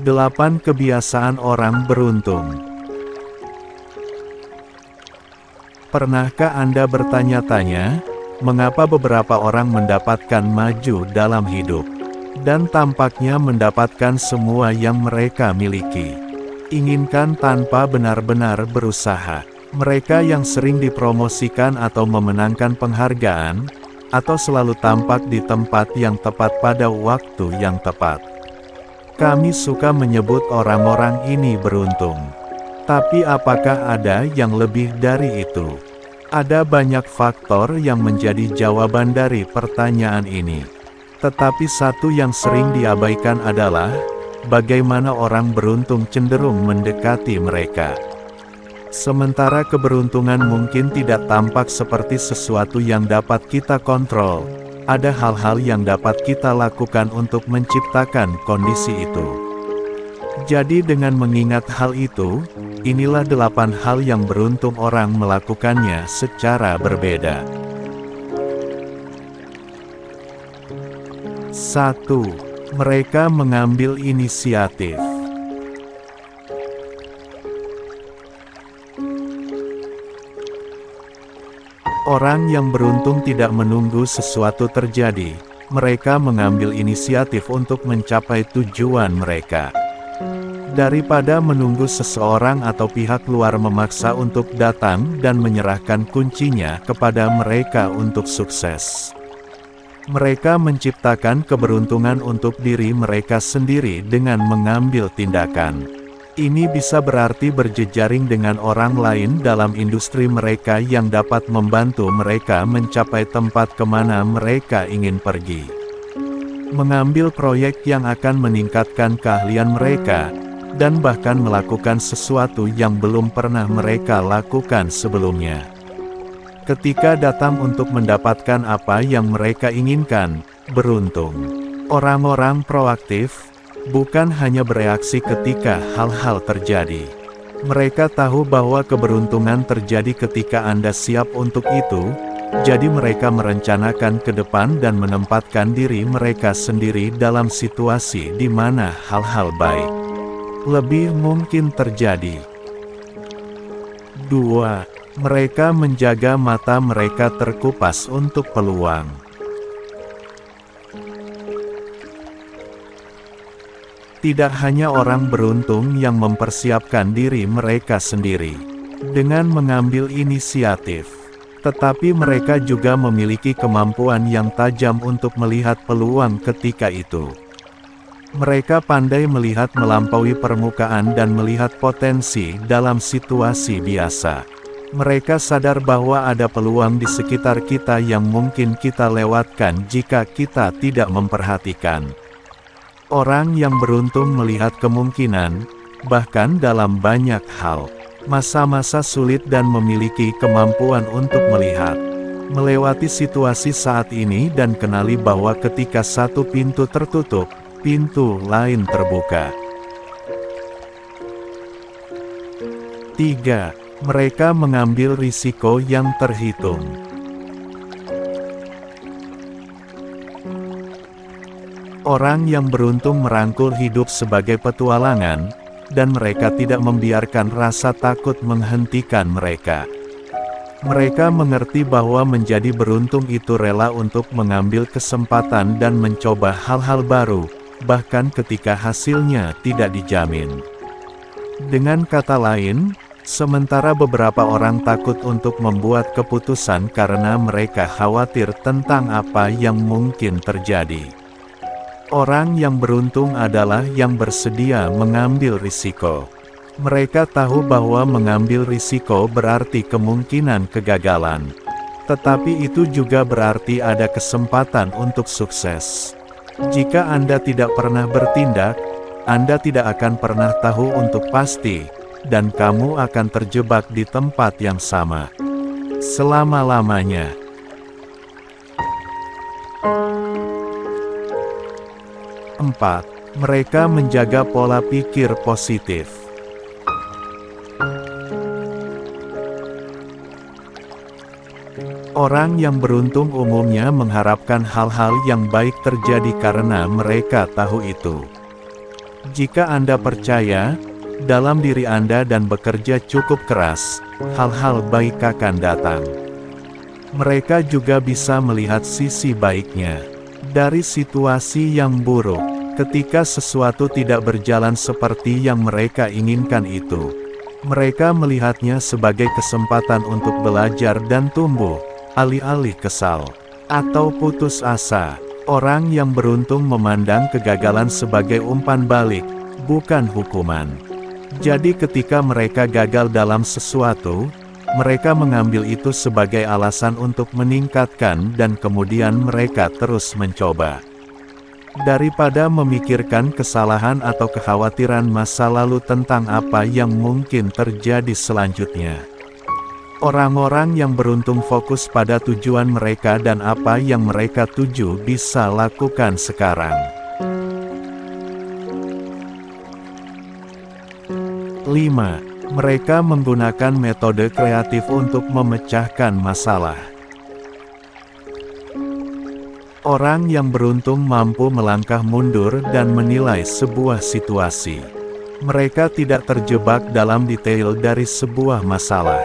Delapan kebiasaan orang beruntung. Pernahkah Anda bertanya-tanya, mengapa beberapa orang mendapatkan maju dalam hidup, dan tampaknya mendapatkan semua yang mereka miliki? Inginkan tanpa benar-benar berusaha. Mereka yang sering dipromosikan atau memenangkan penghargaan, atau selalu tampak di tempat yang tepat pada waktu yang tepat. Kami suka menyebut orang-orang ini beruntung. Tapi apakah ada yang lebih dari itu? Ada banyak faktor yang menjadi jawaban dari pertanyaan ini. Tetapi satu yang sering diabaikan adalah, bagaimana orang beruntung cenderung mendekati mereka. Sementara keberuntungan mungkin tidak tampak seperti sesuatu yang dapat kita kontrol, ada hal-hal yang dapat kita lakukan untuk menciptakan kondisi itu. Jadi dengan mengingat hal itu, inilah 8 hal yang beruntung orang melakukannya secara berbeda. 1. Mereka mengambil inisiatif. Orang yang beruntung tidak menunggu sesuatu terjadi, mereka mengambil inisiatif untuk mencapai tujuan mereka. Daripada menunggu seseorang atau pihak luar memaksa untuk datang dan menyerahkan kuncinya kepada mereka untuk sukses. Mereka menciptakan keberuntungan untuk diri mereka sendiri dengan mengambil tindakan. Ini bisa berarti berjejaring dengan orang lain dalam industri mereka yang dapat membantu mereka mencapai tempat kemana mereka ingin pergi. Mengambil proyek yang akan meningkatkan keahlian mereka, dan bahkan melakukan sesuatu yang belum pernah mereka lakukan sebelumnya. Ketika datang untuk mendapatkan apa yang mereka inginkan, beruntung. Orang-orang proaktif bukan hanya bereaksi ketika hal-hal terjadi. Mereka tahu bahwa keberuntungan terjadi ketika Anda siap untuk itu, jadi mereka merencanakan ke depan dan menempatkan diri mereka sendiri dalam situasi di mana hal-hal baik lebih mungkin terjadi. 2. Mereka menjaga mata mereka terkupas untuk peluang. Tidak hanya orang beruntung yang mempersiapkan diri mereka sendiri dengan mengambil inisiatif, tetapi mereka juga memiliki kemampuan yang tajam untuk melihat peluang ketika itu. Mereka pandai melihat melampaui permukaan dan melihat potensi dalam situasi biasa. Mereka sadar bahwa ada peluang di sekitar kita yang mungkin kita lewatkan jika kita tidak memperhatikan. Orang yang beruntung melihat kemungkinan, bahkan dalam banyak hal, masa-masa sulit dan memiliki kemampuan untuk melihat, melewati situasi saat ini dan kenali bahwa ketika satu pintu tertutup, pintu lain terbuka. 3. Mereka mengambil risiko yang terhitung. Orang yang beruntung merangkul hidup sebagai petualangan, dan mereka tidak membiarkan rasa takut menghentikan mereka. Mereka mengerti bahwa menjadi beruntung itu rela untuk mengambil kesempatan dan mencoba hal-hal baru, bahkan ketika hasilnya tidak dijamin. Dengan kata lain, sementara beberapa orang takut untuk membuat keputusan karena mereka khawatir tentang apa yang mungkin terjadi. Orang yang beruntung adalah yang bersedia mengambil risiko. Mereka tahu bahwa mengambil risiko berarti kemungkinan kegagalan. Tetapi itu juga berarti ada kesempatan untuk sukses. Jika Anda tidak pernah bertindak, Anda tidak akan pernah tahu untuk pasti, dan kamu akan terjebak di tempat yang sama selama-lamanya. 4. Mereka menjaga pola pikir positif. Orang yang beruntung umumnya mengharapkan hal-hal yang baik terjadi karena mereka tahu itu. Jika Anda percaya dalam diri Anda dan bekerja cukup keras, hal-hal baik akan datang. Mereka juga bisa melihat sisi baiknya dari situasi yang buruk. Ketika sesuatu tidak berjalan seperti yang mereka inginkan itu, mereka melihatnya sebagai kesempatan untuk belajar dan tumbuh, alih-alih kesal atau putus asa. Orang yang beruntung memandang kegagalan sebagai umpan balik, bukan hukuman. Jadi ketika mereka gagal dalam sesuatu, mereka mengambil itu sebagai alasan untuk meningkatkan dan kemudian mereka terus mencoba. Daripada memikirkan kesalahan atau kekhawatiran masa lalu tentang apa yang mungkin terjadi selanjutnya. Orang-orang yang beruntung fokus pada tujuan mereka dan apa yang mereka tuju bisa lakukan sekarang. 5. Mereka menggunakan metode kreatif untuk memecahkan masalah. Orang yang beruntung mampu melangkah mundur dan menilai sebuah situasi. Mereka tidak terjebak dalam detail dari sebuah masalah.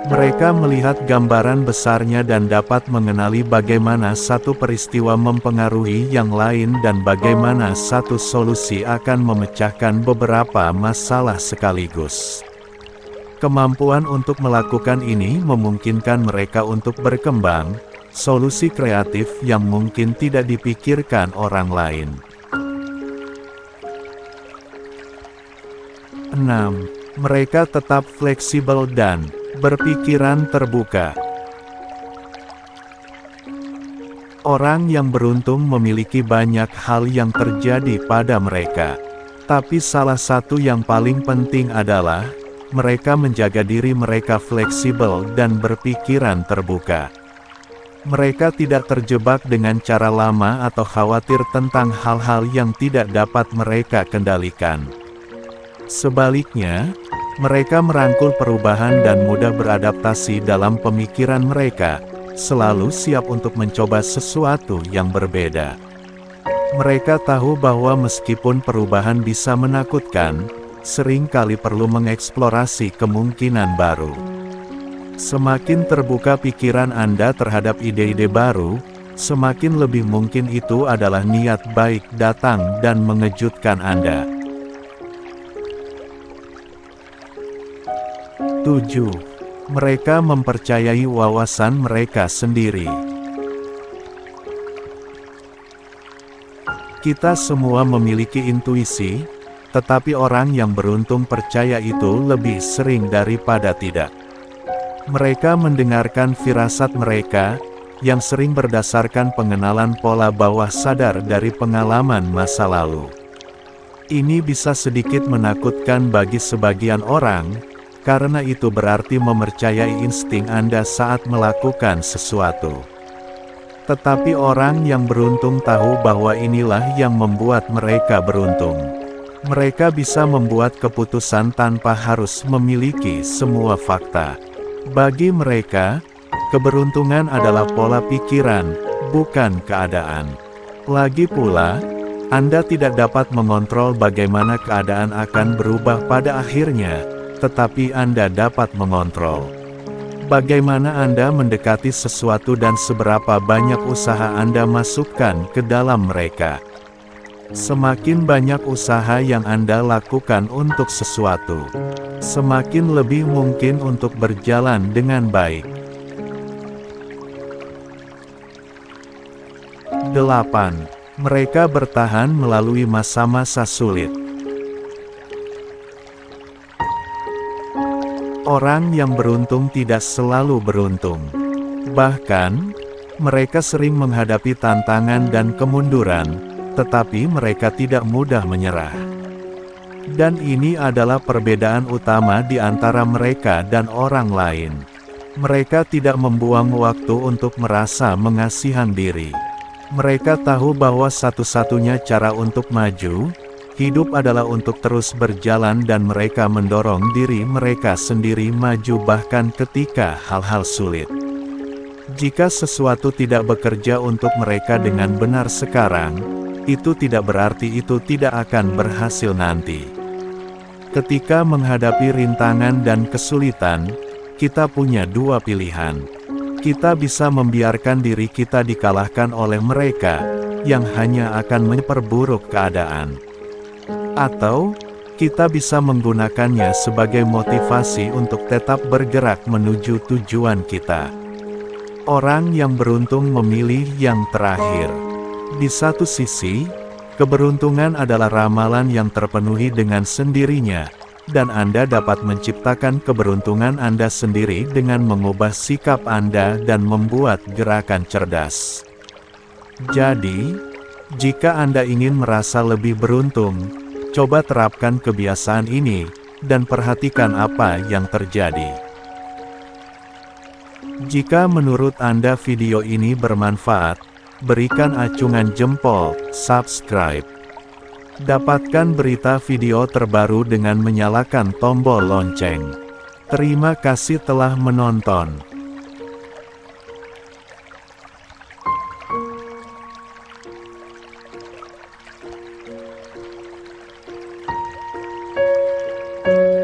Mereka melihat gambaran besarnya dan dapat mengenali bagaimana satu peristiwa mempengaruhi yang lain dan bagaimana satu solusi akan memecahkan beberapa masalah sekaligus. Kemampuan untuk melakukan ini memungkinkan mereka untuk berkembang, solusi kreatif yang mungkin tidak dipikirkan orang lain. 6. Mereka tetap fleksibel dan berpikiran terbuka. Orang yang beruntung memiliki banyak hal yang terjadi pada mereka. Tapi salah satu yang paling penting adalah, mereka menjaga diri mereka fleksibel dan berpikiran terbuka. Mereka tidak terjebak dengan cara lama atau khawatir tentang hal-hal yang tidak dapat mereka kendalikan. Sebaliknya, mereka merangkul perubahan dan mudah beradaptasi dalam pemikiran mereka, selalu siap untuk mencoba sesuatu yang berbeda. Mereka tahu bahwa meskipun perubahan bisa menakutkan, sering kali perlu mengeksplorasi kemungkinan baru. Semakin terbuka pikiran Anda terhadap ide-ide baru, semakin lebih mungkin itu adalah niat baik datang dan mengejutkan Anda. 7. Mereka mempercayai wawasan mereka sendiri. Kita semua memiliki intuisi, tetapi orang yang beruntung percaya itu lebih sering daripada tidak. Mereka mendengarkan firasat mereka, yang sering berdasarkan pengenalan pola bawah sadar dari pengalaman masa lalu. Ini bisa sedikit menakutkan bagi sebagian orang, karena itu berarti mempercayai insting Anda saat melakukan sesuatu. Tetapi orang yang beruntung tahu bahwa inilah yang membuat mereka beruntung. Mereka bisa membuat keputusan tanpa harus memiliki semua fakta. Bagi mereka, keberuntungan adalah pola pikiran, bukan keadaan. Lagi pula, Anda tidak dapat mengontrol bagaimana keadaan akan berubah pada akhirnya, tetapi Anda dapat mengontrol bagaimana Anda mendekati sesuatu dan seberapa banyak usaha Anda masukkan ke dalam mereka. Semakin banyak usaha yang Anda lakukan untuk sesuatu, semakin lebih mungkin untuk berjalan dengan baik. 8. Mereka bertahan melalui masa-masa sulit. Orang yang beruntung tidak selalu beruntung. Bahkan, mereka sering menghadapi tantangan dan kemunduran, tetapi mereka tidak mudah menyerah. Dan ini adalah perbedaan utama di antara mereka dan orang lain. Mereka tidak membuang waktu untuk merasa mengasihan diri. Mereka tahu bahwa satu-satunya cara untuk maju, hidup adalah untuk terus berjalan dan mereka mendorong diri mereka sendiri maju bahkan ketika hal-hal sulit. Jika sesuatu tidak bekerja untuk mereka dengan benar sekarang, itu tidak berarti itu tidak akan berhasil nanti. Ketika menghadapi rintangan dan kesulitan, kita punya dua pilihan. Kita bisa membiarkan diri kita dikalahkan oleh mereka, yang hanya akan memperburuk keadaan. Atau, kita bisa menggunakannya sebagai motivasi untuk tetap bergerak menuju tujuan kita. Orang yang beruntung memilih yang terakhir. Di satu sisi, keberuntungan adalah ramalan yang terpenuhi dengan sendirinya, dan Anda dapat menciptakan keberuntungan Anda sendiri dengan mengubah sikap Anda dan membuat gerakan cerdas. Jadi, jika Anda ingin merasa lebih beruntung, coba terapkan kebiasaan ini, dan perhatikan apa yang terjadi. Jika menurut Anda video ini bermanfaat, berikan acungan jempol, subscribe. Dapatkan berita video terbaru dengan menyalakan tombol lonceng. Terima kasih telah menonton.